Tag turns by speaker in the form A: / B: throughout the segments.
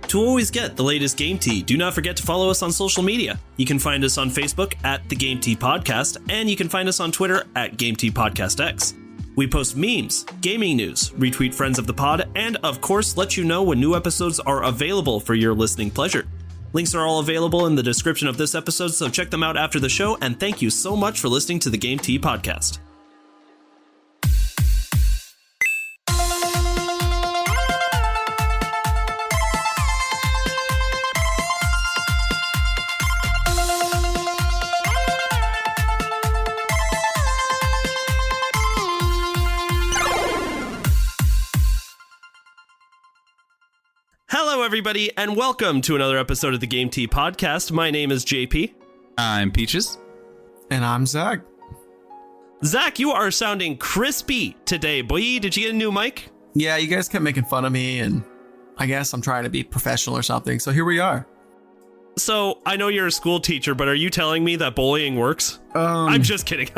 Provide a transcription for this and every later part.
A: To always get the latest Game Tea, do not forget to follow us on social media. You can find us on Facebook at The Game Tea Podcast, and you can find us on Twitter at Game Tea Podcast X. We post memes, gaming news, retweet friends of the pod, and of course let you know when new episodes are available for your listening pleasure. Links are all available in the description of this episode, so check them out after the show, and thank you so much for listening to the Game Tea Podcast. Hello, everybody, and welcome to another episode of the Game Tea Podcast. My name is JP.
B: I'm Peaches.
C: And I'm Zach.
A: Zach, you are sounding crispy today, boy. Did you get a new mic?
C: Yeah, you guys kept making fun of me, and I guess I'm trying to be professional or something, so here we are.
A: So, I know you're a school teacher, but are you telling me that bullying works? I'm just kidding.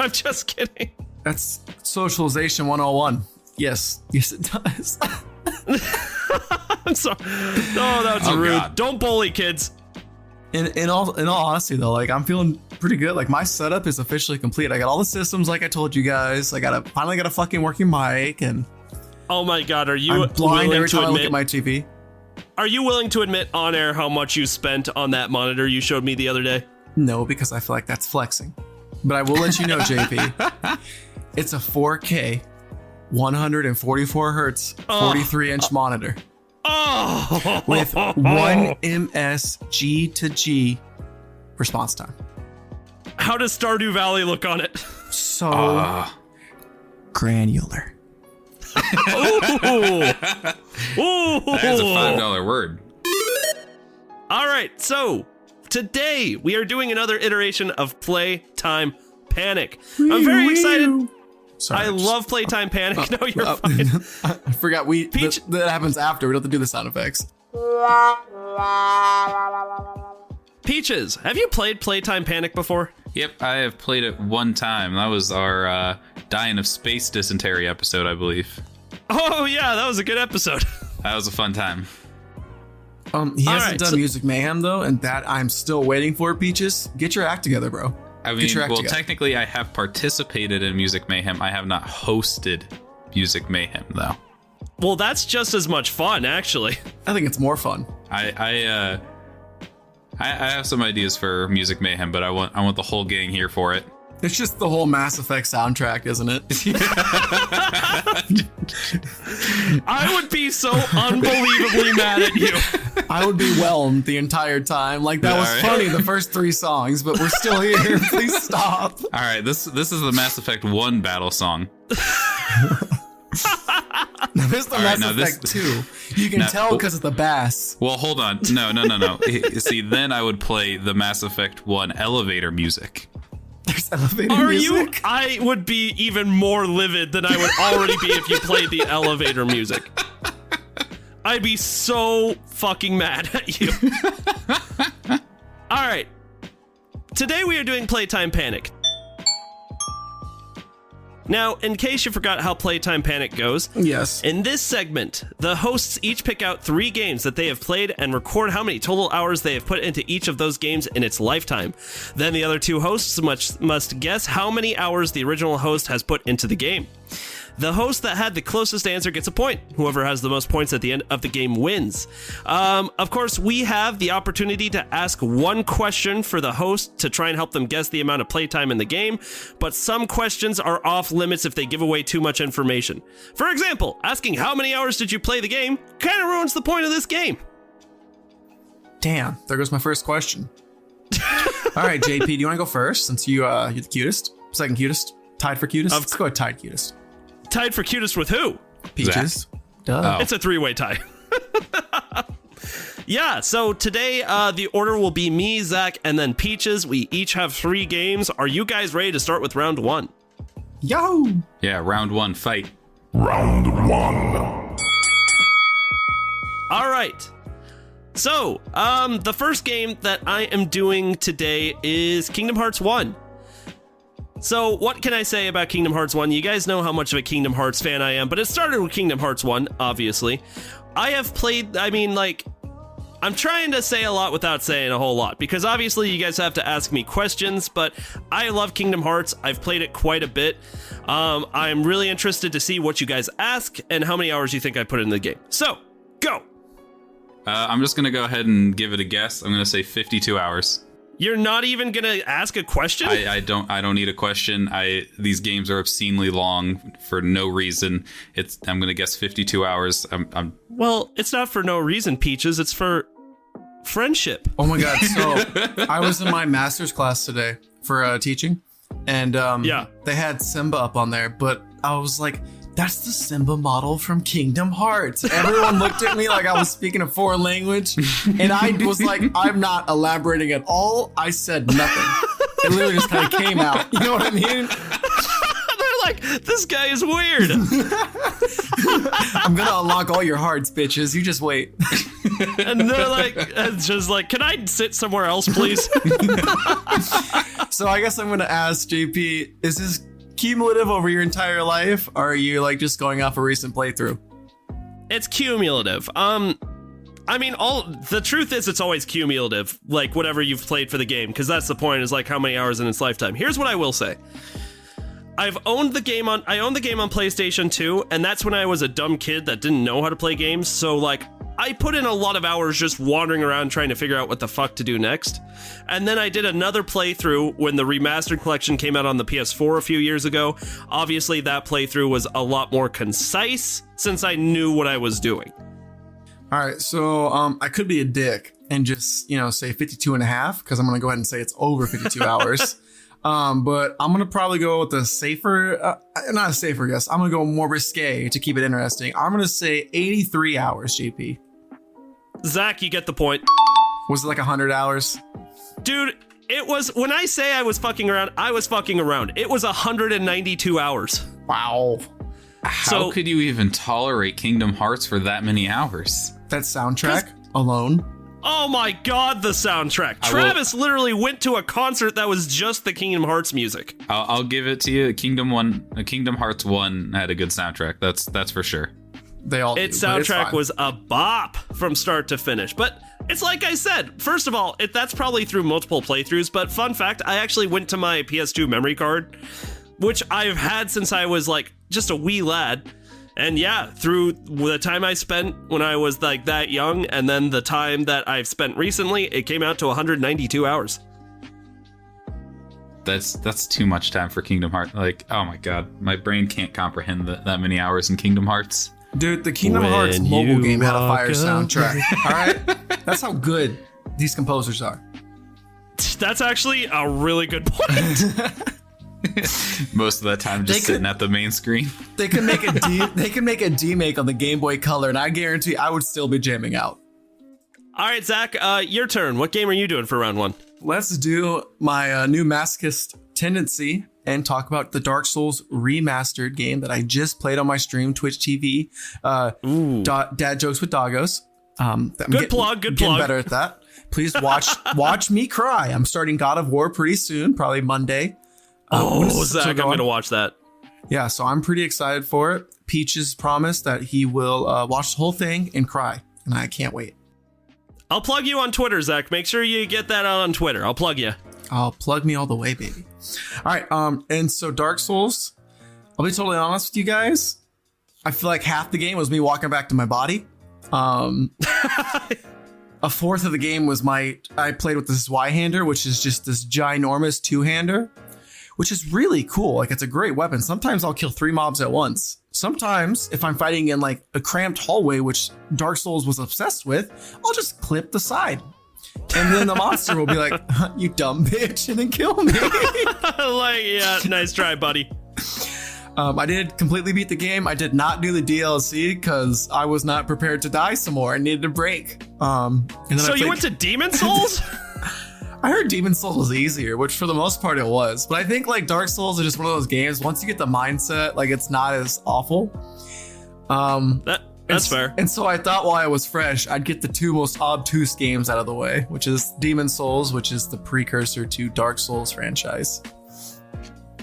C: That's socialization 101. Yes, it does.
A: I'm sorry. Oh, that's rude. God. Don't bully kids.
C: In all honesty, though, like I'm feeling pretty good. Like my setup is officially complete. I got all the systems, like I told you guys. I finally got a fucking working mic, and
A: oh my god, are you
C: I'm blind every time I look
A: admit,
C: at my TV?
A: Are you willing to admit on air how much you spent on that monitor you showed me the other day?
C: No, because I feel like that's flexing. But I will let you know, JP. It's a 4K, 144 hertz, 43-inch monitor.
A: Oh,
C: with 1 ms G to G response time.
A: How does Stardew Valley look on it?
C: So granular.
A: Ooh.
B: That's a $5 word.
A: All right, so today we are doing another iteration of Playtime Panic. I'm very excited.
C: Sorry,
A: I love Playtime Panic. No, you're fine.
C: I forgot that happens after. We don't have to do the sound effects.
A: Peaches, have you played Playtime Panic before?
B: Yep, I have played it one time. That was our Dying of Space Dysentery episode, I believe.
A: Oh, yeah, that was a good episode.
B: That was a fun time.
C: He hasn't done Music Mayhem, though, and that I'm still waiting for, Peaches. Get your act together, bro.
B: I mean, well, technically, I have participated in Music Mayhem. I have not hosted Music Mayhem, though.
A: Well, that's just as much fun, actually.
C: I think it's more fun.
B: I have some ideas for Music Mayhem, but I want the whole gang here for it.
C: It's just the whole Mass Effect soundtrack, isn't it?
A: I would be so unbelievably mad at you.
C: I would be whelmed the entire time. Like, that was funny, the first 3 songs, but we're still here. Please stop.
B: All right, this is the Mass Effect 1 battle song.
C: This is the Mass Effect 2. You can tell because of the bass.
B: Well, hold on. No. See, then I would play the Mass Effect 1 elevator music.
C: There's elevator music?
A: I would be even more livid than I would already be if you played the elevator music. I'd be so fucking mad at you. All right. Today we are doing Playtime Panic. Now, in case you forgot how Playtime Panic goes,
C: yes.
A: In this segment, the hosts each pick out 3 games that they have played and record how many total hours they have put into each of those games in its lifetime. Then the other 2 hosts must guess how many hours the original host has put into the game. The host that had the closest answer gets a point. Whoever has the most points at the end of the game wins. Of course, we have the opportunity to ask one question for the host to try and help them guess the amount of playtime in the game, but some questions are off limits if they give away too much information. For example, asking how many hours did you play the game kind of ruins the point of this game.
C: Damn, there goes my first question. All right, JP, do you want to go first since you're the cutest? Second cutest? Tied for cutest? Let's go with tied cutest.
A: Tied for cutest with who?
C: Peaches.
B: Duh.
A: It's a 3-way tie. Yeah, so today the order will be me, Zach, and then Peaches. We each have 3 games. Are you guys ready to start with round 1?
C: Yo!
B: Yeah, round 1, fight.
D: Round 1.
A: All right. So, the first game that I am doing today is Kingdom Hearts 1. So, what can I say about Kingdom Hearts 1? You guys know how much of a Kingdom Hearts fan I am, but it started with Kingdom Hearts 1, obviously. I have played, I'm trying to say a lot without saying a whole lot, because obviously you guys have to ask me questions, but I love Kingdom Hearts. I've played it quite a bit. I'm really interested to see what you guys ask and how many hours you think I put in the game. So, go!
B: I'm just going to go ahead and give it a guess. I'm going to say 52 hours.
A: You're not even going to ask a question?
B: I don't need a question. These games are obscenely long for no reason. I'm going to guess 52 hours.
A: Well, it's not for no reason, Peaches. It's for friendship.
C: Oh my god! So I was in my master's class today for teaching, and they had Simba up on there, but I was like, that's the Simba model from Kingdom Hearts. Everyone looked at me like I was speaking a foreign language, and I was like, I'm not elaborating at all. I said nothing. It literally just kind of came out. You know what I mean?
A: They're like, this guy is weird.
C: I'm gonna unlock all your hearts, bitches. You just wait.
A: And they're like, it's just like, can I sit somewhere else, please?
C: So I guess I'm gonna ask JP, is this cumulative over your entire life, or are you like just going off a recent playthrough?
A: It's cumulative. I mean, the truth is it's always cumulative, like whatever you've played for the game, because that's the point, is like how many hours in its lifetime. Here's what I will say. I owned the game on PlayStation 2, and that's when I was a dumb kid that didn't know how to play games, so like I put in a lot of hours just wandering around trying to figure out what the fuck to do next. And then I did another playthrough when the remastered collection came out on the PS4 a few years ago. Obviously, that playthrough was a lot more concise since I knew what I was doing.
C: All right, so I could be a dick and just, say 52 and a half, because I'm going to go ahead and say it's over 52 hours. But I'm going to probably go with a safer, not a safer guess. I'm going to go more risque to keep it interesting. I'm going to say 83 hours, JP.
A: Zach, you get the point.
C: Was it like 100 hours?
A: Dude, it was, when I say I was fucking around, I was fucking around. It was 192 hours.
C: Wow.
B: How could you even tolerate Kingdom Hearts for that many hours?
C: That soundtrack alone.
A: Oh my god, the soundtrack. Travis literally went to a concert that was just the Kingdom Hearts music.
B: I'll give it to you. Kingdom Hearts 1 had a good soundtrack. That's for sure.
C: They all
A: its soundtrack was a bop from start to finish. But it's like I said, first of all, that's probably through multiple playthroughs. But fun fact, I actually went to my PS2 memory card, which I've had since I was like just a wee lad. And yeah, through the time I spent when I was like that young, and then the time that I've spent recently, it came out to 192 hours.
B: That's too much time for Kingdom Hearts. Like, oh my god, my brain can't comprehend that many hours in Kingdom Hearts.
C: Dude, the Kingdom Hearts mobile game had a fire soundtrack. All right, that's how good these composers are.
A: That's actually a really good point.
B: Most of that time just sitting at the main screen.
C: They could make a demake on the Game Boy Color, and I guarantee I would still be jamming out.
A: All right, Zach, your turn. What game are you doing for round one?
C: Let's do my new masochist tendency and talk about the Dark Souls remastered game that I just played on my stream, Twitch TV. Dad Jokes with Doggos.
A: Good plug.
C: Getting better at that. Please watch me cry. I'm starting God of War pretty soon, probably Monday.
A: Zach, I'm going to watch that.
C: Yeah, so I'm pretty excited for it. Peaches promised that he will watch the whole thing and cry, and I can't wait.
A: I'll plug you on Twitter, Zach. Make sure you get that out on Twitter. I'll plug you.
C: I'll plug me all the way, baby. All right, and so Dark Souls, I'll be totally honest with you guys. I feel like half the game was me walking back to my body. A fourth of the game was I played with this Y-hander, which is just this ginormous two-hander, which is really cool. Like, it's a great weapon. Sometimes I'll kill 3 mobs at once. Sometimes, if I'm fighting in like a cramped hallway, which Dark Souls was obsessed with, I'll just clip the side. And then the monster will be like, you dumb bitch, and then kill me.
A: Like, yeah, nice try, buddy.
C: I did completely beat the game. I did not do the DLC because I was not prepared to die some more. I needed a break. And then
A: so you went to Demon Souls?
C: I heard Demon Souls was easier, which for the most part it was. But I think like Dark Souls are just one of those games. Once you get the mindset, like it's not as awful.
A: That's fair.
C: And so I thought while I was fresh, I'd get the 2 most obtuse games out of the way, which is Demon Souls, which is the precursor to Dark Souls franchise.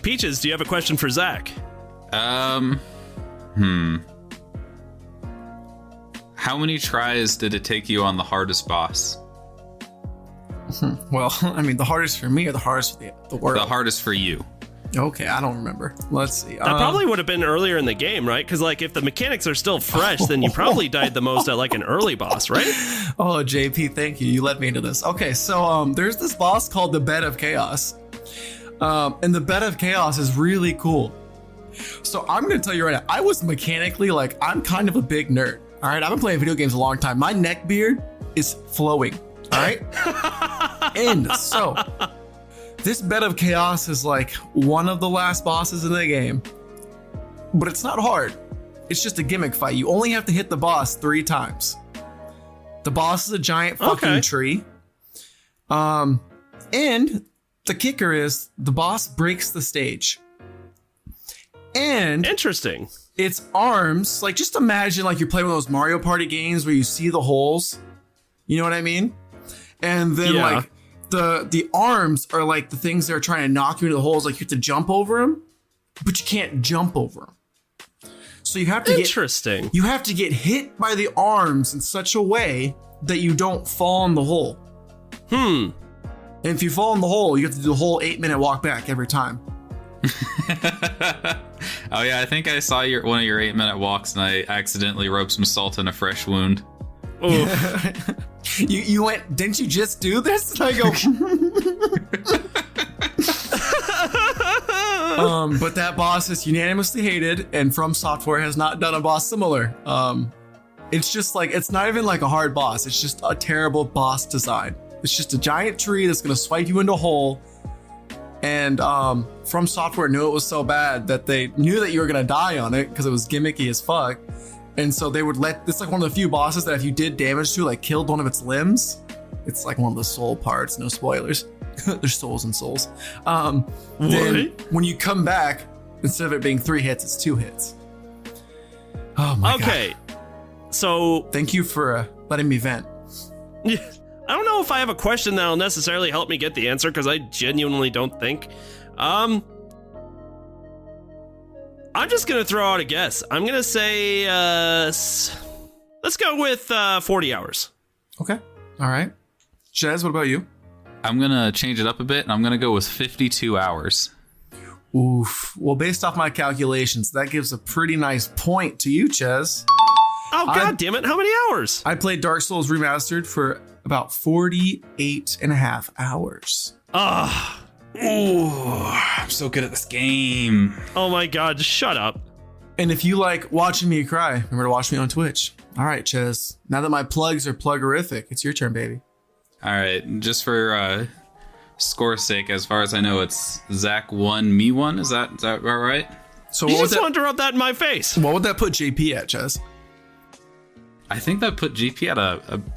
A: Peaches, do you have a question for Zach?
B: How How many tries did it take you on the hardest boss?
C: Well, I mean, the hardest for me or the hardest for the world?
B: The hardest for you.
C: Okay, I don't remember. Let's see.
A: That probably would have been earlier in the game, right? Because like if the mechanics are still fresh, then you probably died the most at like an early boss, right?
C: Oh, JP, thank you. You led me into this. Okay, so there's this boss called the Bed of Chaos. And the Bed of Chaos is really cool. So I'm going to tell you right now, I was mechanically like, I'm kind of a big nerd. All right, I've been playing video games a long time. My neck beard is flowing. All right. And so this Bed of Chaos is like one of the last bosses in the game, but it's not hard. It's just a gimmick fight. You only have to hit the boss 3 times. The boss is a giant fucking tree. And the kicker is the boss breaks the stage. And
A: interesting.
C: Its arms, like just imagine like you're playing one of those Mario Party games where you see the holes. You know what I mean? And then like the arms are like the things that are trying to knock you into the holes. Like you have to jump over them, but you can't jump over them. So you have to you have to get hit by the arms in such a way that you don't fall in the hole. And if you fall in the hole, you have to do the whole 8-minute walk back every time.
B: Oh yeah, I think I saw one of your 8-minute walks and I accidentally rubbed some salt in a fresh wound.
C: You went, didn't you just do this? And I go, but that boss is unanimously hated, and From Software has not done a boss similar. It's just like, it's not even like a hard boss. It's just a terrible boss design. It's just a giant tree that's going to swipe you into a hole. And From Software knew it was so bad that they knew that you were going to die on it because it was gimmicky as fuck. And so they would it's like one of the few bosses that if you did damage to, like killed one of its limbs, it's like one of the soul parts, no spoilers. There's souls and souls. Then when you come back, instead of it being 3 hits, it's 2 hits. Oh my God. Okay.
A: So
C: thank you for letting me vent.
A: I don't know if I have a question that'll necessarily help me get the answer because I genuinely don't think. I'm just going to throw out a guess. I'm going to say, let's go with 40 hours.
C: Okay. All right. Jez, what about you?
B: I'm going to change it up a bit, and I'm going to go with 52 hours.
C: Oof. Well, based off my calculations, that gives a pretty nice point to you, Jez.
A: Oh, God damn it. How many hours?
C: I played Dark Souls Remastered for about 48 and a half hours.
B: I'm so good at this game.
A: Oh my God, shut up.
C: And if you like watching me cry, remember to watch me on Twitch. All right, Ches. Now that my plugs are pluggerific, it's your turn, baby.
B: All right, just for score's sake, as far as I know, it's Zach 1, me 1. Is that about right?
A: So you just wanted to rub that in my face.
C: What would that put JP at, Ches?
B: I think that put GP at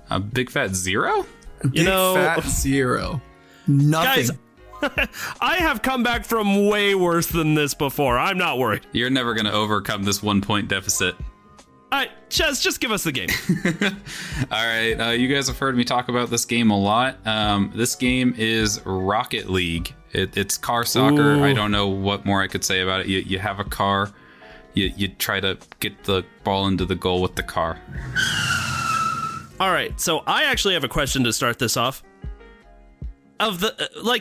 B: a big fat 0.
C: Big fat 0. Nothing.
A: Guys, I have come back from way worse than this before. I'm not worried.
B: You're never going to overcome this 1-point deficit.
A: All right, Ches, just give us the game.
B: All right, you guys have heard me talk about this game a lot. This game is Rocket League. It's car soccer. Ooh. I don't know what more I could say about it. You have a car. You try to get the ball into the goal with the car.
A: All right, so I actually have a question to start this off.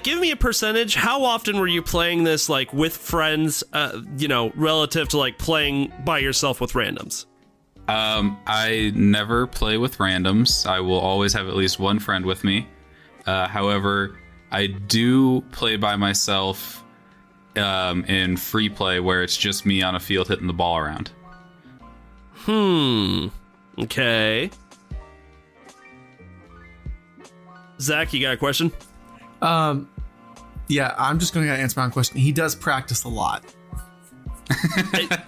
A: Give me a percentage. How often were you playing this, like, with friends, relative to, like, playing by yourself with randoms?
B: I never play with randoms. I will always have at least one friend with me. However, I do play by myself in free play where it's just me on a field hitting the ball around.
A: Okay. Zach, you got a question?
C: Yeah, I'm just going to answer my own question. He does practice a lot.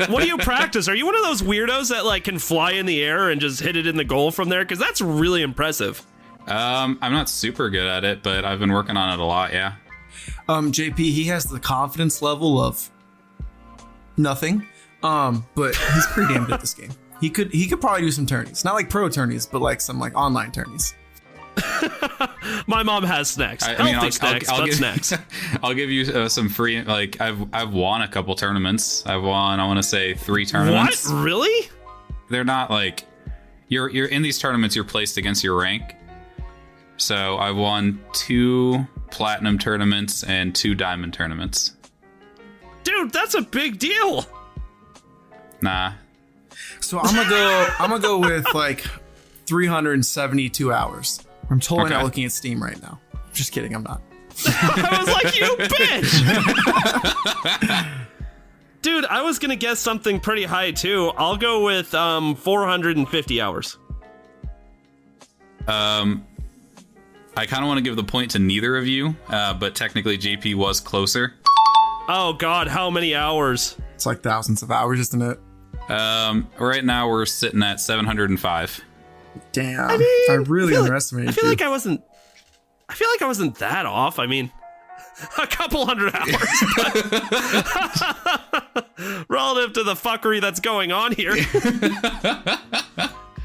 A: What do you practice? Are you one of those weirdos that like can fly in the air and just hit it in the goal from there? Because that's really impressive.
B: I'm not super good at it, but I've been working on it a lot, yeah.
C: JP, he has the confidence level of nothing, but he's pretty damn good at this game. He could probably do some tourneys. Not like pro tourneys, but like some like online tourneys.
A: My mom has snacks. Snacks.
B: I'll give you some free. Like I've won a couple tournaments. I've won, I want to say 3 tournaments.
A: What? Really?
B: They're not like, you're in these tournaments. You're placed against your rank. So I won 2 platinum tournaments and 2 diamond tournaments.
A: Dude, that's a big deal.
B: Nah.
C: So I'm gonna go with like 372 hours. I'm totally not looking at Steam right now. Just kidding, I'm not.
A: I was like, you bitch. Dude, I was gonna guess something pretty high too. I'll go with 450 hours.
B: I kind of want to give the point to neither of you, but technically JP was closer.
A: Oh God, how many hours?
C: It's like thousands of hours, isn't it?
B: Right now we're sitting at 705.
C: Damn, I really underestimated.
A: I feel like I wasn't that off. I mean, a couple hundred hours, but relative to the fuckery that's going on here.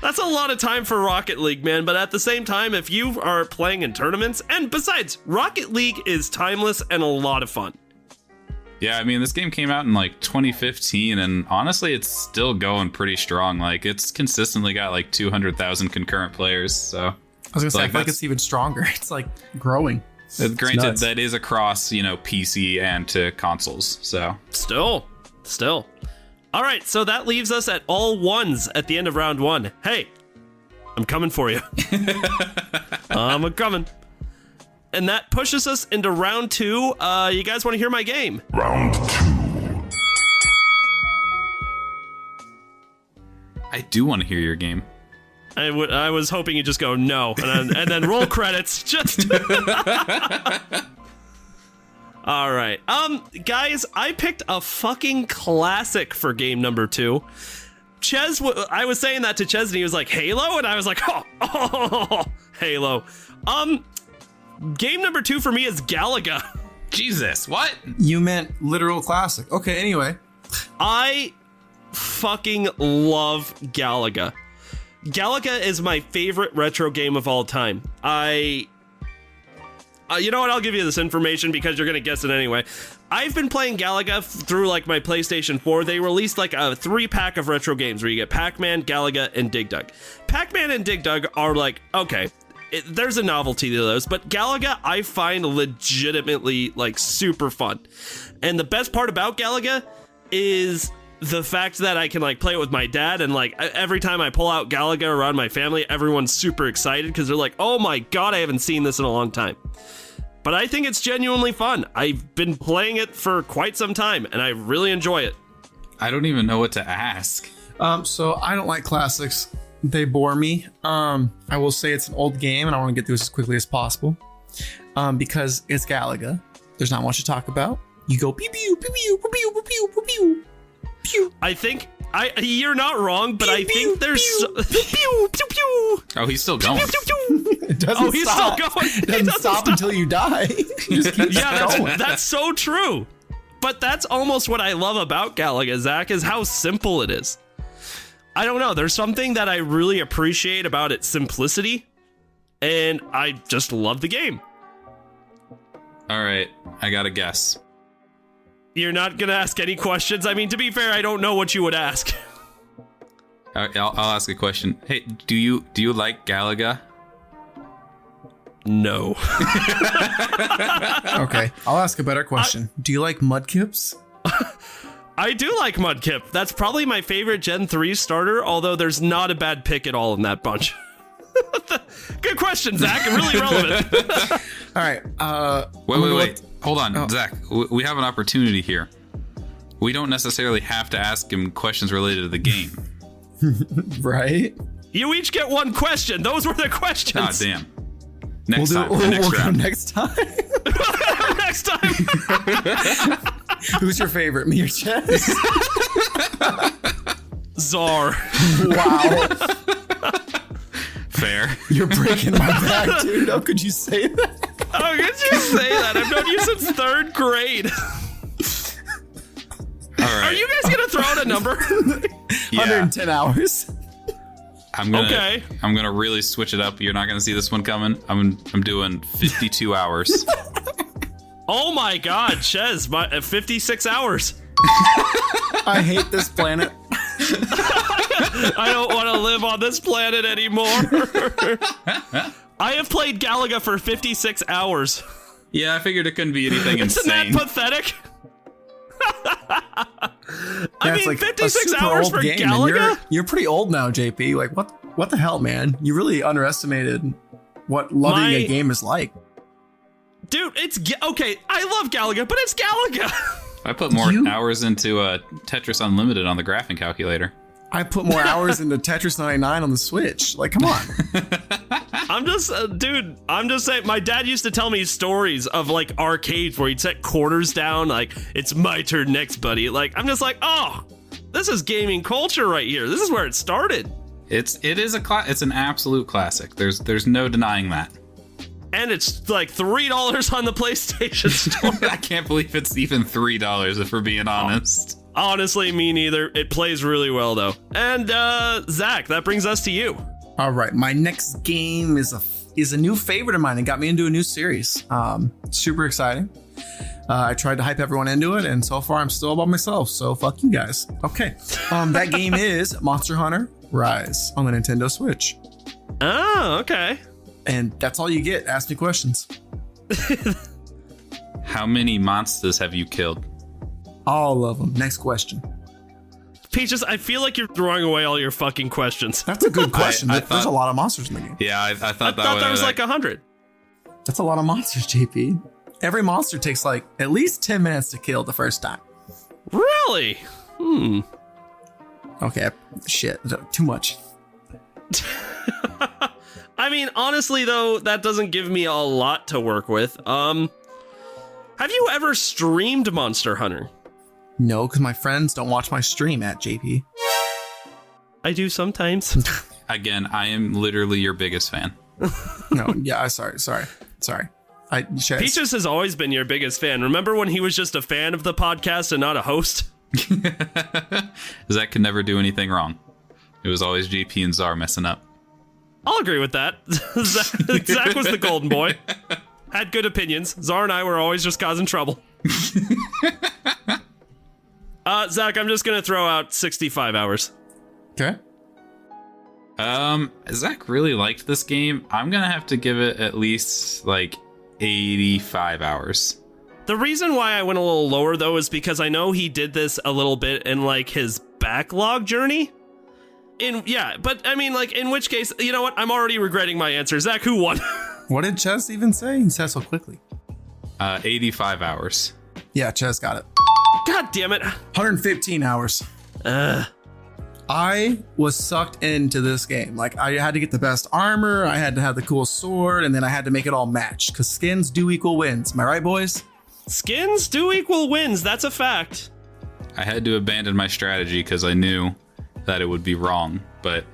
A: That's a lot of time for Rocket League, man. But at the same time, if you are playing in tournaments, and besides, Rocket League is timeless and a lot of fun.
B: Yeah, I mean, this game came out in like 2015, and honestly, it's still going pretty strong. Like, it's consistently got like 200,000 concurrent players. So
C: I was gonna say, I feel like it's even stronger. It's like growing.
B: Granted, that is across, PC and to consoles. So
A: Still. All right, so that leaves us at all ones at the end of round 1. Hey, I'm coming for you. I'm coming. And that pushes us into round 2. You guys want to hear my game?
D: Round 2.
B: I do want to hear your game.
A: I was hoping you'd just go no, and then roll credits. Just. All right, guys, I picked a fucking classic for game number 2. Ches, I was saying that to Ches, and he was like, Halo, and I was like, oh, Halo. Game number 2 for me is Galaga.
B: Jesus, what?
C: You meant literal classic. Okay, anyway.
A: I fucking love Galaga. Galaga is my favorite retro game of all time. You know what? I'll give you this information because you're going to guess it anyway. I've been playing Galaga through like my PlayStation 4. They released like a 3-pack of retro games where you get Pac-Man, Galaga, and Dig Dug. Pac-Man and Dig Dug are like, okay, there's a novelty to those, but Galaga I find legitimately like super fun. And the best part about Galaga is the fact that I can like play it with my dad, and like every time I pull out Galaga around my family, everyone's super excited because they're like, oh my God, I haven't seen this in a long time. But I think it's genuinely fun. I've been playing it for quite some time and I really enjoy it.
B: I don't even know what to ask.
C: So I don't like classics. They bore me. I will say it's an old game and I want to get through this as quickly as possible. Because it's Galaga. There's not much to talk about. You go pew pew pew pew pew pew pew pew pew.
A: I think you're not wrong, but I think there's
C: pew, pew, pew, pew.
B: Oh, he's still going.
C: It doesn't
A: he's
C: stop.
A: still going.
C: It doesn't stop until you die. It just keeps going.
A: That's so true. But that's almost what I love about Galaga, Zach, is how simple it is. I don't know. There's something that I really appreciate about its simplicity, and I just love the game.
B: All right, I got a guess.
A: You're not going to ask any questions? I mean, to be fair, I don't know what you would ask.
B: I'll ask a question. Hey, do you like Galaga?
A: No.
C: Okay, I'll ask a better question. Do you like Mudkips?
A: I do like Mudkip. That's probably my favorite Gen 3 starter, although there's not a bad pick at all in that bunch. Good question, Zach. Really relevant.
C: All right.
B: Wait. Hold on, Zach. We have an opportunity here. We don't necessarily have to ask him questions related to the game.
C: Right?
A: You each get one question. Those were the questions.
B: Ah, damn. Next
C: We'll
B: time. Next
C: go
B: round.
C: next time.
A: Next time.
C: Who's your favorite? Me or Chess?
A: Czar.
C: Wow.
B: Fair.
C: You're breaking my back, dude. How could you say that?
A: How could you say that? I've known you since 3rd grade.
B: All right.
A: Are you guys going to throw out a number?
B: Yeah.
C: 110 hours.
B: I'm gonna really switch it up. You're not gonna see this one coming. I'm doing 52 hours.
A: Oh my God, Ches, 56 hours.
C: I hate this planet.
A: I don't want to live on this planet anymore. I have played Galaga for 56 hours.
B: Yeah, I figured it couldn't be anything
A: Isn't
B: insane.
A: that pathetic? I
C: it's
A: mean,
C: like a
A: 56
C: super
A: hours
C: old
A: for
C: game, and
A: Galaga?
C: You're pretty old now, JP. Like, what the hell, man? You really underestimated what loving a game is like.
A: Dude, okay, I love Galaga, but it's Galaga.
B: I put more hours into Tetris Unlimited on the graphing calculator.
C: I put more hours into Tetris 99 on the Switch. Like, come on.
A: I'm just saying, my dad used to tell me stories of like arcades where he'd set quarters down, like, it's my turn next, buddy. Like, I'm just like, oh, this is gaming culture right here. This is where it started.
B: It's an absolute classic. There's no denying that.
A: And it's like $3 on the PlayStation Store.
B: I can't believe it's even $3 if we're being honest.
A: Honestly, me neither. It plays really well though. And Zach, that brings us to you.
C: All right, my next game is a new favorite of mine. It got me into a new series. Super exciting. I tried to hype everyone into it, and so far I'm still by myself. So fuck you guys. Okay, that game is Monster Hunter Rise on the Nintendo Switch.
A: Oh, okay.
C: And that's all you get. Ask me questions.
B: How many monsters have you killed?
C: All of them. Next question.
A: Peaches, I feel like you're throwing away all your fucking questions.
C: That's a good question.
B: I
C: There's a lot of monsters in the game.
B: Yeah, I thought
A: there was like 100.
C: That's a lot of monsters, JP. Every monster takes like at least 10 minutes to kill the first time.
A: Really?
C: Okay, shit. Too much.
A: I mean, honestly, though, that doesn't give me a lot to work with. Have you ever streamed Monster Hunter?
C: No, because my friends don't watch my stream at JP.
A: I do sometimes.
B: Again, I am literally your biggest fan.
C: No, yeah, sorry.
A: Peaches has always been your biggest fan. Remember when he was just a fan of the podcast and not a host?
B: Zach could never do anything wrong. It was always JP and Czar messing up.
A: I'll agree with that. Zach was the golden boy. Had good opinions. Czar and I were always just causing trouble. Zach, I'm just going to throw out 65 hours.
C: Okay.
B: Zach really liked this game. I'm going to have to give it at least like 85 hours.
A: The reason why I went a little lower, though, is because I know he did this a little bit in like his backlog journey. But I mean, like, in which case, you know what? I'm already regretting my answer. Zach, who won?
C: What did Ches even say? He said so quickly.
B: 85 hours.
C: Yeah, Ches got it.
A: God damn it.
C: 115 hours. I was sucked into this game. Like, I had to get the best armor, I had to have the cool sword, and then I had to make it all match, because skins do equal wins. Am I right, boys?
A: Skins do equal wins. That's a fact.
B: I had to abandon my strategy because I knew that it would be wrong, but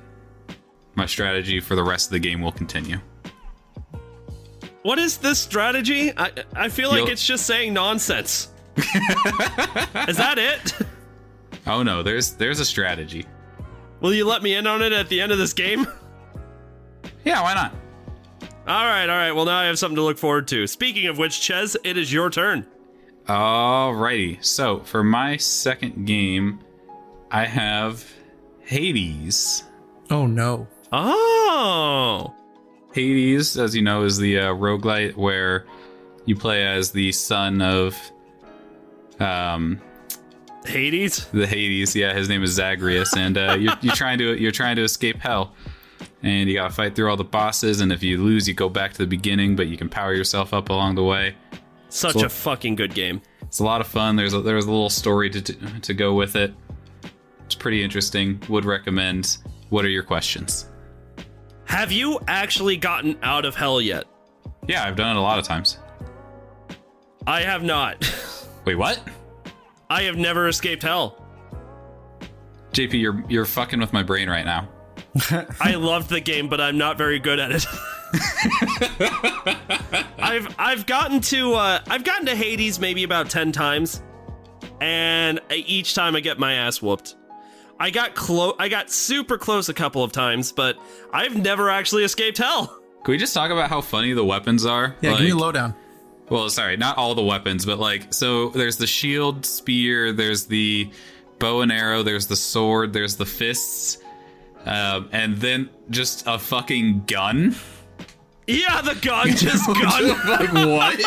B: my strategy for the rest of the game will continue.
A: What is this strategy? I feel like it's just saying nonsense. Is that it?
B: Oh no, there's a strategy.
A: Will you let me in on it at the end of this game?
B: Yeah, why not?
A: All right. Well, now I have something to look forward to. Speaking of which, Ches, it is your turn.
B: Alrighty, so for my second game, I have Hades.
C: Oh, no.
A: Oh.
B: Hades, as you know, is the roguelite where you play as the son of
A: Hades?
B: The Hades, yeah, his name is Zagreus, and you're trying to escape hell. And you gotta fight through all the bosses, and if you lose, you go back to the beginning, but you can power yourself up along the way.
A: Such a fucking good game.
B: It's a lot of fun. There's a little story to go with it. It's pretty interesting. Would recommend. What are your questions?
A: Have you actually gotten out of hell yet?
B: Yeah, I've done it a lot of times.
A: I have not.
B: Wait, what?
A: I have never escaped hell.
B: JP, you're fucking with my brain right now.
A: I loved the game, but I'm not very good at it. I've gotten to Hades maybe about 10 times, and each time I get my ass whooped. I got super close a couple of times, but I've never actually escaped hell.
B: Can we just talk about how funny the weapons are?
C: Yeah, give me a lowdown.
B: Well, sorry, not all the weapons, but like, so there's the shield, spear, there's the bow and arrow, there's the sword, there's the fists, and then just a fucking gun.
A: Yeah, the gun, just gun.
B: Like, what?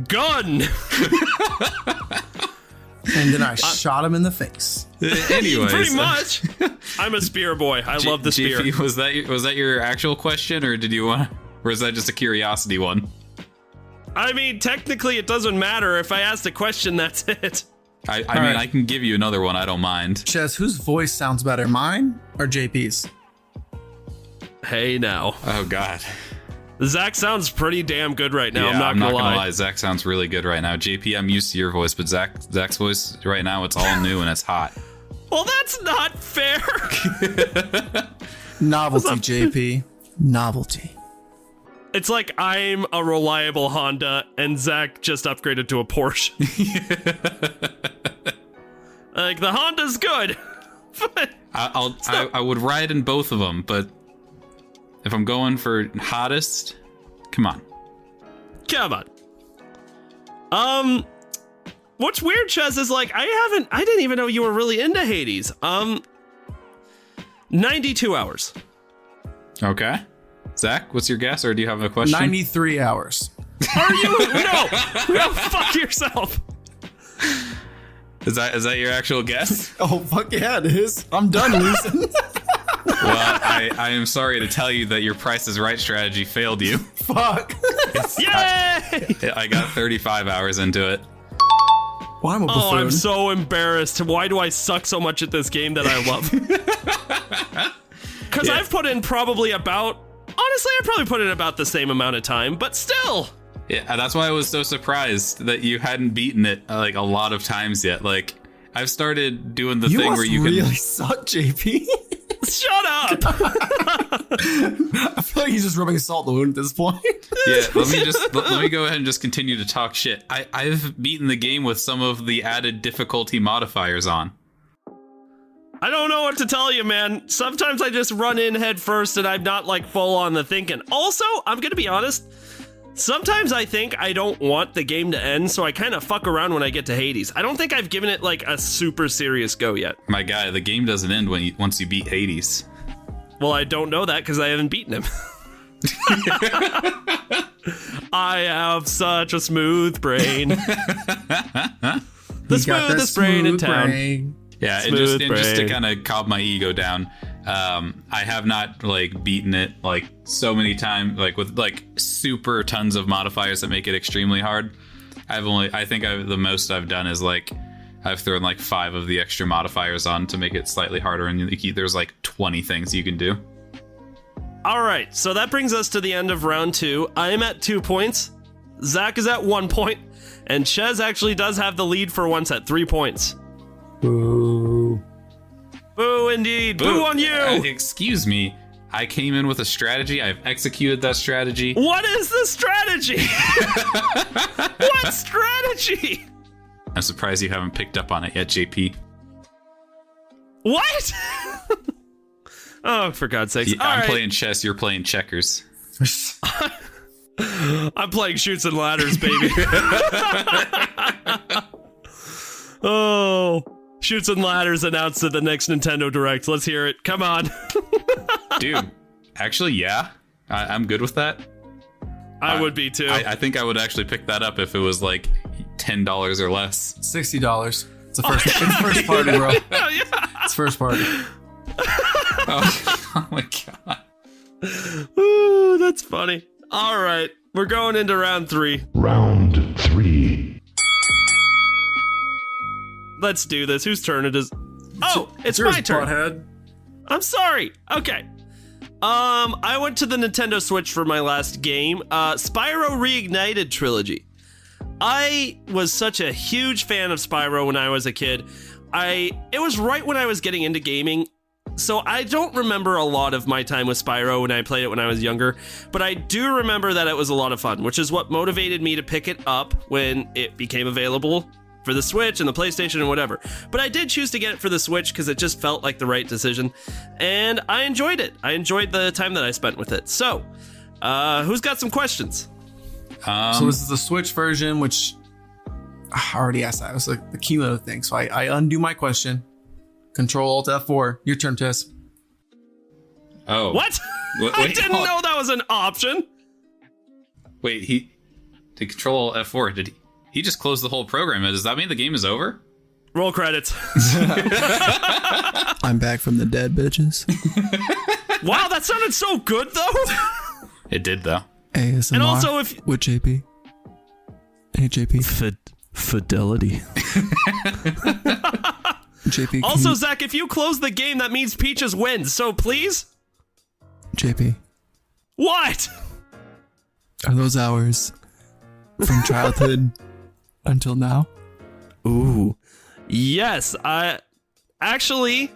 A: Gun.
C: And then I shot him in the face.
B: Anyways,
A: Pretty much. I'm a spear boy. I love the spear.
B: JP, was that your actual question, or did you want, or is that just a curiosity one?
A: I mean, technically, it doesn't matter. If I asked a question, that's it.
B: I mean, I can give you another one. I don't mind.
C: Ches, whose voice sounds better, mine or JP's?
A: Hey, now.
B: Oh, God.
A: Zach sounds pretty damn good right now.
B: Yeah,
A: I'm not gonna lie.
B: Zach sounds really good right now. JP, I'm used to your voice, but Zach's voice right now, it's all new and it's hot.
A: Well, that's not fair.
C: Novelty, JP. Novelty.
A: It's like I'm a reliable Honda and Zach just upgraded to a Porsche. Like, the Honda's good. But
B: I would ride in both of them, but if I'm going for hottest, come on.
A: What's weird, Ches, is like I didn't even know you were really into Hades. 92 hours.
B: Okay. Zach, what's your guess, or do you have a question?
C: 93 hours.
A: Are you? No, fuck yourself.
B: Is that your actual guess?
C: Oh, fuck yeah, it is. I'm done losing.
B: Well, I am sorry to tell you that your Price is Right strategy failed you.
C: Fuck.
A: Yay!
B: I got 35 hours into it.
C: Well, I'm a buffoon.
A: Oh, I'm so embarrassed. Why do I suck so much at this game that I love? Because I've put in probably about... Honestly, I probably put in about the same amount of time, but still.
B: Yeah, that's why I was so surprised that you hadn't beaten it like a lot of times yet. Like, I've started doing the thing where you can...
C: You really suck, JP.
A: Shut up!
C: I feel like he's just rubbing salt in the wound at this point.
B: Yeah, let me go ahead and just continue to talk shit. I've beaten the game with some of the added difficulty modifiers on.
A: I don't know what to tell you, man. Sometimes I just run in head first and I'm not like full on the thinking. Also, I'm gonna be honest, sometimes I think I don't want the game to end, so I kind of fuck around when I get to Hades. I don't think I've given it like a super serious go yet.
B: My guy, the game doesn't end once you beat Hades.
A: Well, I don't know that because I haven't beaten him. I have such a smooth brain. The smoothest brain in town.
B: Yeah, and just to kind of calm my ego down, I have not like beaten it like so many times, like with like super tons of modifiers that make it extremely hard. The most I've done is like I've thrown like 5 of the extra modifiers on to make it slightly harder, and there's like 20 things you can do.
A: All right, so that brings us to the end of round 2. I am at 2 points. Zach is at 1 point, and Ches actually does have the lead for once at 3 points.
C: Boo.
A: Boo, indeed. Boo on you.
B: Excuse me. I came in with a strategy. I've executed that strategy.
A: What is the strategy? What strategy?
B: I'm surprised you haven't picked up on it yet, JP.
A: What? Oh, for God's sakes.
B: I'm playing chess. You're playing checkers.
A: I'm playing shoots and ladders, baby. Oh, Shoots and Ladders announced at the next Nintendo Direct. Let's hear it. Come on.
B: Dude, actually, yeah. I'm good with that.
A: I would be, too.
B: I think I would actually pick that up if it was like $10 or less.
C: $60. It's first party, bro.
A: Yeah.
C: It's first party.
B: Oh my God.
A: Ooh, that's funny. All right. We're going into round 3.
D: Round 3.
A: Let's do this. Whose turn it is? Oh, it's my turn.
C: Butthead.
A: I'm sorry. Okay. I went to the Nintendo Switch for my last game, Spyro Reignited Trilogy. I was such a huge fan of Spyro when I was a kid. It was right when I was getting into gaming, so I don't remember a lot of my time with Spyro when I played it when I was younger, but I do remember that it was a lot of fun, which is what motivated me to pick it up when it became available for the Switch and the PlayStation and whatever. But I did choose to get it for the Switch because it just felt like the right decision, and I enjoyed it. I enjoyed the time that I spent with it. So, who's got some questions?
C: So this is the Switch version, which I already asked that. It was like the cumulative thing. So I undo my question. Control Alt F4. Your turn, Tess.
B: Oh.
A: What? I didn't know that was an option.
B: Wait, he did Control F4. Did he just closed the whole program? Does that mean the game is over?
A: Roll credits.
C: I'm back from the dead, bitches.
A: Wow, that sounded so good, though.
B: It did, though.
C: ASMR
A: And also, if
C: with JP. Hey, JP.
A: Fidelity.
C: JP.
A: Also, Zach, if you close the game, that means Peaches wins. So please.
C: JP.
A: What?
C: Are those hours from childhood until now?
A: Ooh. Yes. Actually,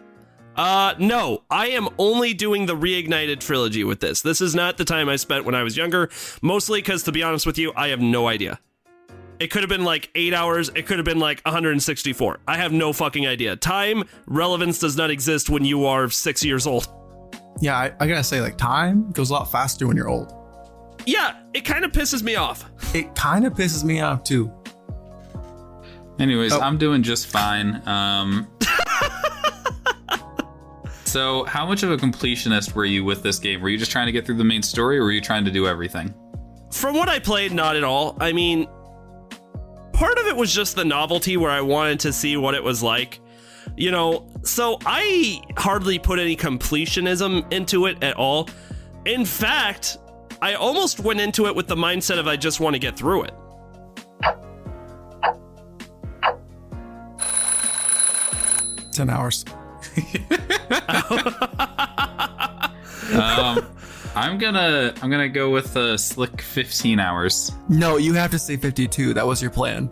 A: no. I am only doing the Reignited trilogy with this. This is not the time I spent when I was younger. Mostly because, to be honest with you, I have no idea. It could have been like 8 hours. It could have been like 164. I have no fucking idea. Time relevance does not exist when you are 6 years old.
C: Yeah, I gotta say, like, time goes a lot faster when you're old.
A: Yeah, it kind of pisses me off.
C: It kind of pisses me off, too.
B: Anyways, I'm doing just fine. So, how much of a completionist were you with this game? Were you just trying to get through the main story, or were you trying to do everything?
A: From what I played, not at all. I mean, part of it was just the novelty where I wanted to see what it was like. You know, so I hardly put any completionism into it at all. In fact, I almost went into it with the mindset of I just want to get through it.
C: $10 hours.
B: I'm gonna go with a slick 15 hours.
C: No, you have to say 52. That was your plan.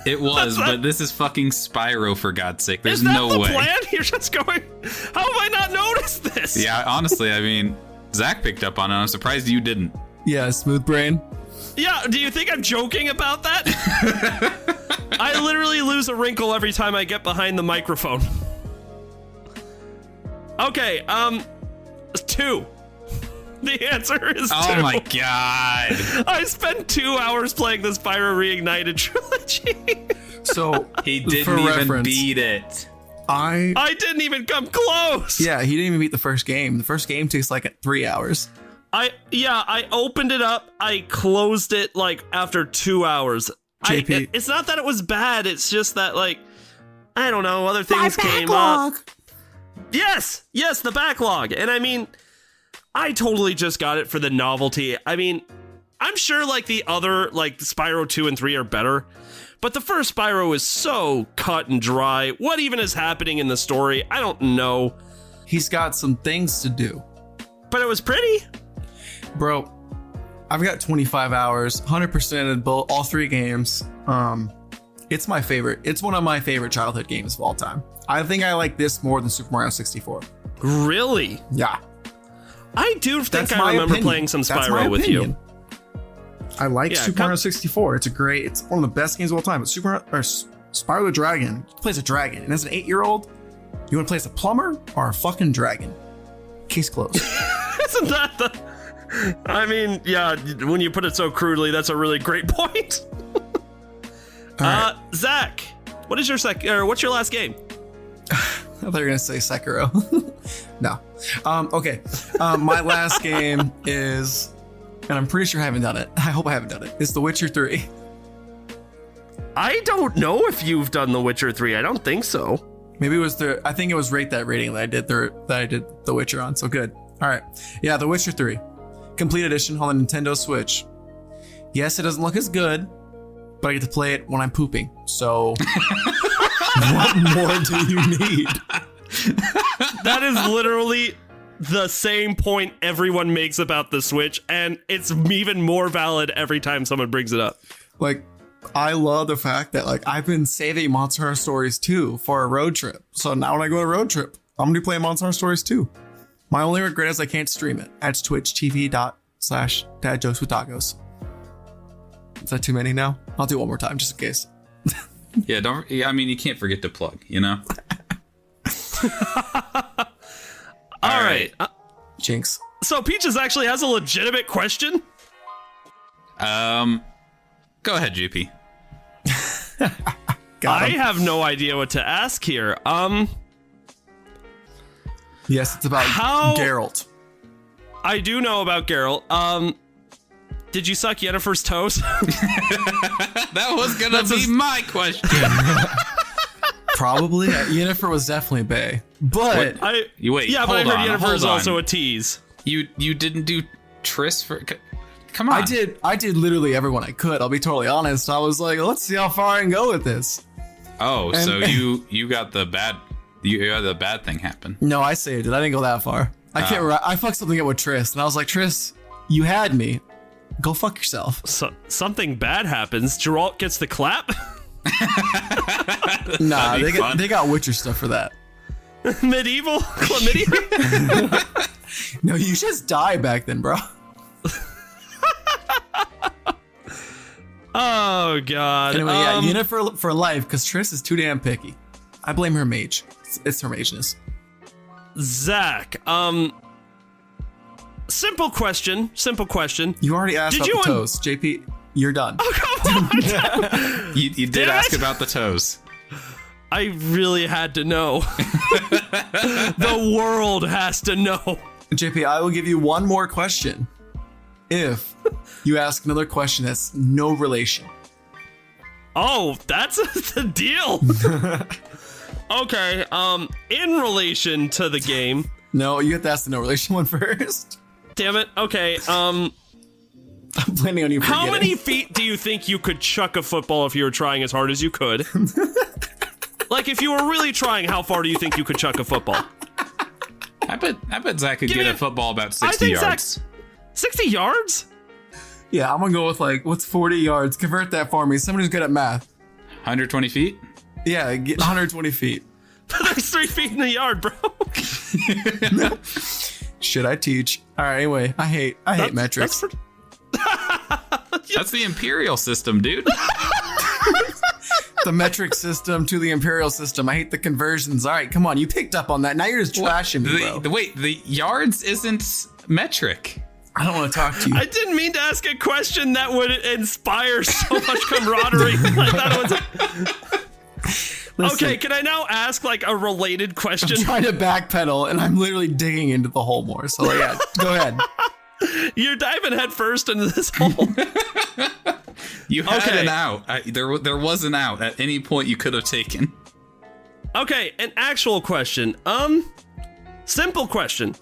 B: It was, but this is fucking Spyro, for God's sake. There's
A: Is that
B: no
A: the
B: way.
A: plan? You're just going, how have I not noticed this?
B: Yeah, honestly, I mean, Zach picked up on it. I'm surprised you didn't.
C: Yeah, smooth brain.
A: Yeah, do you think I'm joking about that? I literally lose a wrinkle every time I get behind the microphone. Okay, 2. The answer is 2.
B: Oh my god.
A: I spent 2 hours playing the Spyro Reignited trilogy.
C: So
B: He didn't
C: for
B: even
C: reference,
B: beat it.
A: I didn't even come close.
C: Yeah, he didn't even beat the first game. The first game takes like 3 hours.
A: I opened it up. I closed it like after 2 hours.
C: JP.
A: It's not that it was bad. It's just that, like, I don't know, other things came up. Yes, the backlog. And I mean, I totally just got it for the novelty. I mean, I'm sure like the other, like Spyro 2 and 3 are better, but the first Spyro is so cut and dry. What even is happening in the story? I don't know.
C: He's got some things to do.
A: But it was pretty.
C: Bro, I've got 25 hours, 100% in all 3 games. It's my favorite. It's one of my favorite childhood games of all time. I think I like this more than Super Mario 64.
A: Really?
C: Yeah.
A: I do think
C: That's
A: I
C: my
A: remember
C: opinion.
A: playing some
C: That's my
A: Spyro with you.
C: opinion. I like
A: Yeah,
C: Super Mario 64. It's one of the best games of all time. But Spyro the Dragon, he plays a dragon. And as an 8-year-old, you want to play as a plumber or a fucking dragon? Case closed.
A: Isn't that the... I mean, yeah, when you put it so crudely, that's a really great point.
C: Right.
A: Zach, what is your what's your last game?
C: I thought you were gonna say Sekiro. No. Okay. My last game is, and I'm pretty sure I haven't done it. I hope I haven't done it. It's The Witcher 3.
A: I don't know if you've done The Witcher 3. I don't think so.
C: Maybe it was I think it was Rate That Rating that I did The Witcher on. So good. All right. Yeah, The Witcher 3. Complete edition on the Nintendo Switch. Yes, it doesn't look as good, but I get to play it when I'm pooping. So what more do you need?
A: That is literally the same point everyone makes about the Switch, and it's even more valid every time someone brings it up.
C: Like, I love the fact that, like, I've been saving Monster Hunter Stories 2 for a road trip. So now when I go on a road trip, I'm going to be playing Monster Hunter Stories 2. My only regret is I can't stream it. That's twitch.tv/dadjokeswithtacos. Is that too many now? I'll do it one more time just in case.
B: Yeah, I mean, you can't forget to plug, you know?
A: All right.
C: Jinx.
A: So Peaches actually has a legitimate question?
B: Go ahead, JP.
C: Got
A: I
C: him.
A: have no idea what to ask here.
C: Yes, it's about Geralt.
A: I do know about Geralt. Did you suck Yennefer's toes?
B: That was gonna be my question.
C: Probably. Yennefer was definitely bae. But
B: You wait.
A: Yeah, but I
B: hold
A: heard
B: on,
A: Yennefer is
B: hold on.
A: also a tease.
B: You didn't do Triss for. Come on.
C: I did literally everyone I could. I'll be totally honest. I was like, let's see how far I can go with this.
B: Oh, so you got the bad. You had the bad thing happen.
C: No, I saved it. I didn't go that far. I can't. I fucked something up with Triss, and I was like, Triss, you had me. Go fuck yourself.
A: So, something bad happens. Geralt gets the clap.
C: Nah,
B: That'd be
C: they got Witcher stuff for that.
A: Medieval chlamydia.
C: No, you just died back then, bro.
A: Oh god.
C: Anyway, yeah, Yennefer for life, because Triss is too damn picky. I blame her mage. It's her mageness.
A: Zach. Simple question.
C: You already asked
A: Did
C: about
A: you
C: the toes. JP, you're done.
A: Oh, come on.
B: You did
A: Damn
B: ask
A: it.
B: about the toes.
A: I really had to know. The world has to know.
C: JP, I will give you one more question if you ask another question that's no relation.
A: Oh, that's the deal. Okay, in relation to the game.
C: No, you have to ask the no relation one first.
A: Damn it. Okay,
C: I'm planning on you forgetting.
A: how many feet do you think you could chuck a football if you were trying as hard as you could? Like, if you were really trying, how far do you think you could chuck a football?
B: I bet Zach could
A: Give
B: get
A: me
B: a football about
A: I
B: 60
A: think
B: yards.
A: 60 yards?
C: Yeah, I'm gonna go with like, what's 40 yards? Convert that for me. Somebody who's good at math.
B: 120 feet?
C: Yeah, get 120 feet.
A: There's 3 feet in the yard, bro.
C: Should I teach? All right. Anyway, I hate metrics.
B: That's the imperial system, dude.
C: The metric system to the imperial system. I hate the conversions. All right, come on. You picked up on that. Now you're just trashing me, bro.
B: Wait, the yards isn't metric.
C: I don't want to talk to you.
A: I didn't mean to ask a question that would inspire so much camaraderie. I thought it was.
C: Listen,
A: Okay, can I now ask like a related question?
C: I'm trying to backpedal, and I'm literally digging into the hole more. So yeah, go ahead.
A: You're diving head first into this hole.
B: You had
A: Okay.
B: an out. There was an out at any point you could have taken.
A: Okay, an actual question. Simple question.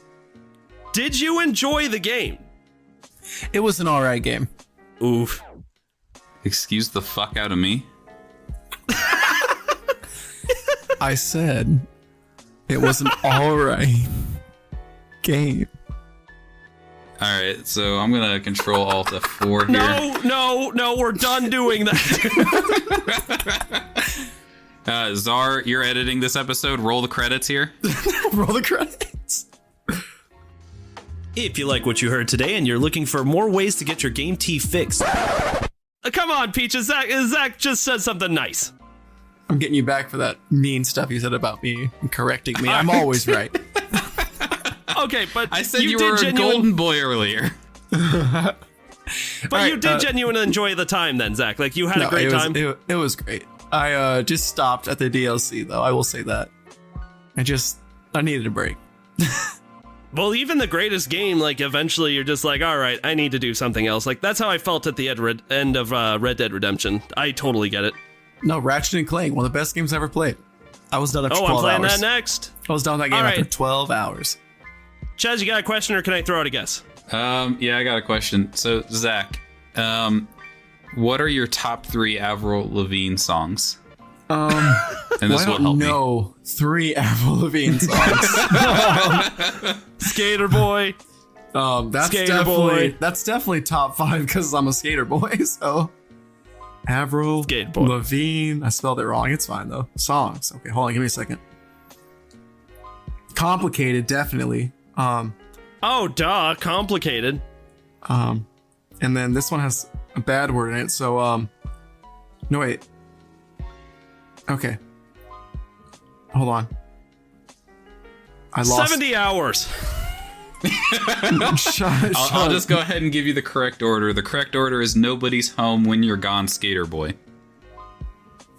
A: Did you enjoy the game?
C: It was an alright game.
A: Oof.
B: Excuse the fuck out of me.
C: I said it was an alright game.
B: All right, so I'm gonna control Alt F4 here.
A: No, we're done doing that.
B: Czar, you're editing this episode. Roll the credits here.
C: Roll the credits.
A: If you like what you heard today and you're looking for more ways to get your game tea fixed, come on, Peaches. Zach just said something nice.
C: I'm getting you back for that mean stuff you said about me and correcting me. I'm always right.
A: Okay, but
B: I said you
A: did
B: were a golden boy earlier.
A: But
C: All
A: you
C: right,
A: did genuinely enjoy the time then, Zach. Like, you had a great time.
C: It was great. I just stopped at the DLC, though. I will say that. I needed a break.
A: Well, even the greatest game, like, eventually you're just like, all right, I need to do something else. Like, that's how I felt at the end of Red Dead Redemption. I totally get it.
C: No, Ratchet and Clank, one of the best games I ever played. I was done after 12
A: I'm playing
C: hours.
A: that next.
C: I was done with that game
A: All
C: after
A: right.
C: 12 hours.
A: Chaz, you got a question or can I throw out a guess?
B: Yeah, I got a question. So, Zach, what are your top 3 Avril Lavigne songs? And this will help me.
C: No, 3 Avril Lavigne songs.
A: Skater Boy.
C: That's
A: Skater boy.
C: definitely top 5 because I'm a skater boy. So Avril
A: Skate boy.
C: Lavigne. I spelled it wrong. It's fine though. Songs. Okay, hold on. Give me a second. Complicated, definitely.
A: Oh, duh. Complicated.
C: And then this one has a bad word in it. So no wait. Okay. Hold on. I lost
A: 70 hours.
B: I'll just go ahead and give you the correct order. The correct order is Nobody's Home When You're Gone, Skater Boy.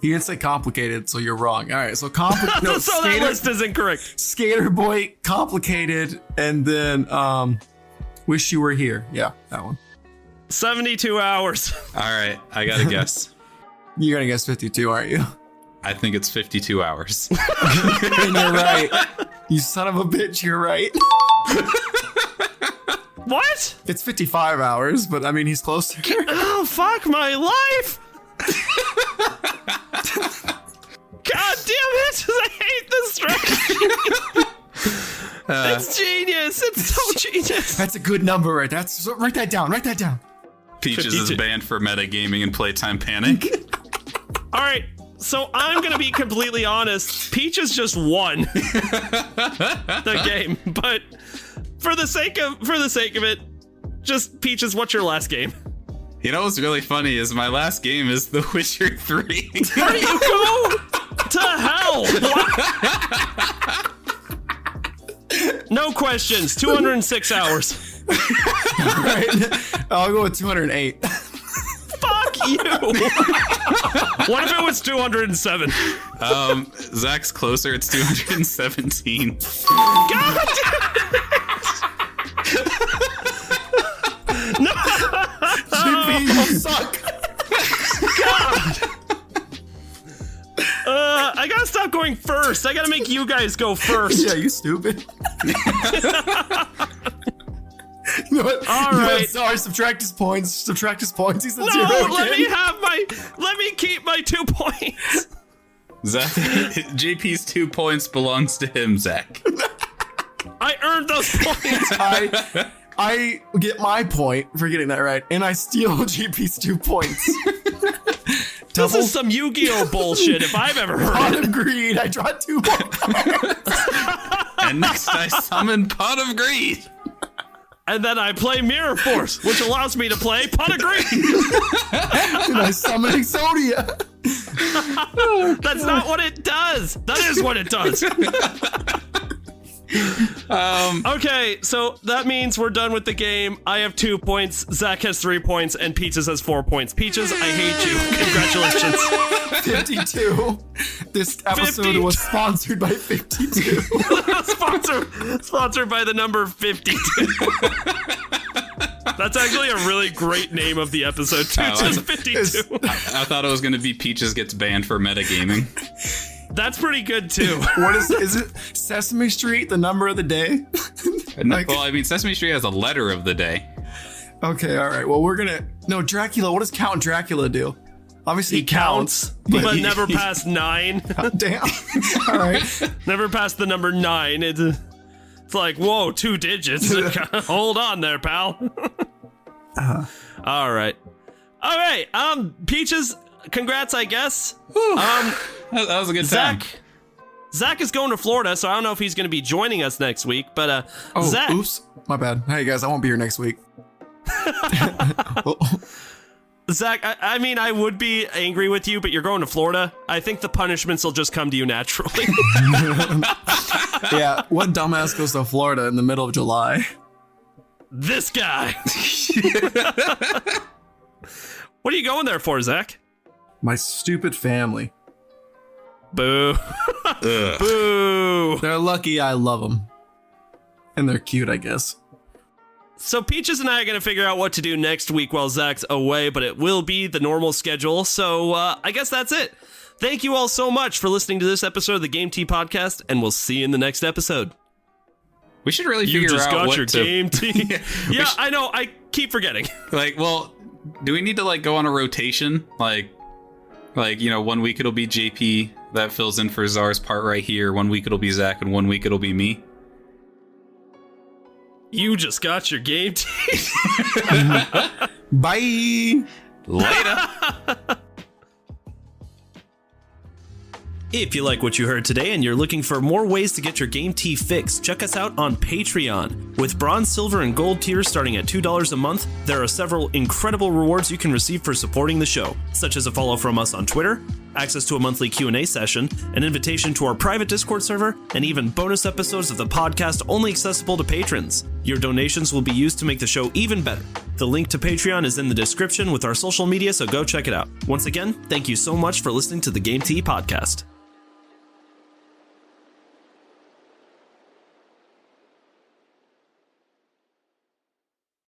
C: He didn't say complicated, so you're wrong. All right, so complicated. No,
A: So that list is incorrect.
C: Skater Boy, complicated, and then Wish You Were Here. Yeah, that one.
A: 72 hours.
B: All right, I got to guess.
C: You're gonna guess 52, aren't you?
B: I think it's 52 hours.
C: And you're right. You son of a bitch, you're right.
A: What?
C: It's 55 hours, but I mean, he's closer.
A: Oh, fuck my life. God damn it. I hate this strategy. It's genius. It's so genius.
C: That's a good number, right? Write that down. Write that down.
B: Peaches
A: 52.
B: is banned for metagaming and Playtime Panic.
A: All right. So I'm going to be completely honest. Peaches just won the game, but for the sake of it, just Peaches, what's your last game?
B: You know what's really funny is my last game is The Witcher 3.
A: Where do you go to hell? No questions. 206 hours.
C: All right. I'll go with 208.
A: Fuck you. What if it was 207?
B: Zach's closer. It's 217.
A: God damn it. No.
C: GP, you suck.
A: I gotta stop going first. I gotta make you guys go first.
C: Yeah, you stupid. You know what?
A: All
C: You know what?
A: right.
C: Sorry, subtract his points. Subtract his points. He's at
A: No,
C: zero
A: let me keep my 2 points.
B: Zach, JP's 2 points belongs to him, Zach.
A: I earned those points.
C: I get my point for getting that right, and I steal GP's 2 points.
A: This is some Yu-Gi-Oh bullshit if I've ever heard
C: Pot
A: it.
C: of Greed. I draw 2 more cards.
B: And next I summon Pot of Greed.
A: And then I play Mirror Force, which allows me to play Pot of Greed.
C: And I summon Exodia.
A: That's not what it does. That is what it does. Okay, so that means we're done with the game. I have 2 points, Zach has 3 points, and Peaches has 4 points. Peaches, I hate you. Congratulations.
C: 52. This episode
A: 52.
C: was sponsored by 52.
A: Sponsored by the number 52. That's actually a really great name of the episode, too. Just 52.
B: I thought it was going to be Peaches gets banned for metagaming.
A: That's pretty good, too.
C: What is it? Sesame Street, the number of the day?
B: Well, I mean, Sesame Street has a letter of the day.
C: Okay, all right. Well, we're gonna. No, Dracula. What does Count Dracula do? Obviously,
A: He counts, but never past 9.
C: Damn. All right.
A: Never past the number 9. It's like, whoa, 2 digits. Hold on there, pal. All right. Okay, Peaches, congrats, I guess.
B: That was a good time.
A: Zach is going to Florida, so I don't know if he's going to be joining us next week, but
C: Oh,
A: Zach.
C: oops. My bad. Hey, guys, I won't be here next week.
A: Zach, I mean, I would be angry with you, but you're going to Florida. I think the punishments will just come to you naturally.
C: Yeah, what dumbass goes to Florida in the middle of July?
A: This guy. What are you going there for, Zach?
C: My stupid family.
A: Boo. Boo.
C: They're lucky I love them. And they're cute, I guess.
A: So Peaches and I are going to figure out what to do next week while Zach's away, but it will be the normal schedule. So I guess that's it. Thank you all so much for listening to this episode of the Game Tea Podcast, and we'll see you in the next episode.
B: We should really
A: You
B: figure
A: just
B: out
A: got
B: what
A: your
B: to...
A: Game Tea. Yeah, I know. I keep forgetting.
B: Like, well, do we need to, like, go on a rotation? Like, you know, 1 week it'll be JP that fills in for Czar's part right here. 1 week it'll be Zach, and 1 week it'll be me.
A: You just got your Game Tea.
C: Bye.
B: Later.
A: If you like what you heard today and you're looking for more ways to get your Game Tea fix, check us out on Patreon. With bronze, silver, and gold tiers starting at $2 a month, there are several incredible rewards you can receive for supporting the show, such as a follow from us on Twitter, access to a monthly Q&A session, an invitation to our private Discord server, and even bonus episodes of the podcast only accessible to patrons. Your donations will be used to make the show even better. The link to Patreon is in the description with our social media, so go check it out. Once again, thank you so much for listening to the Game Tea podcast.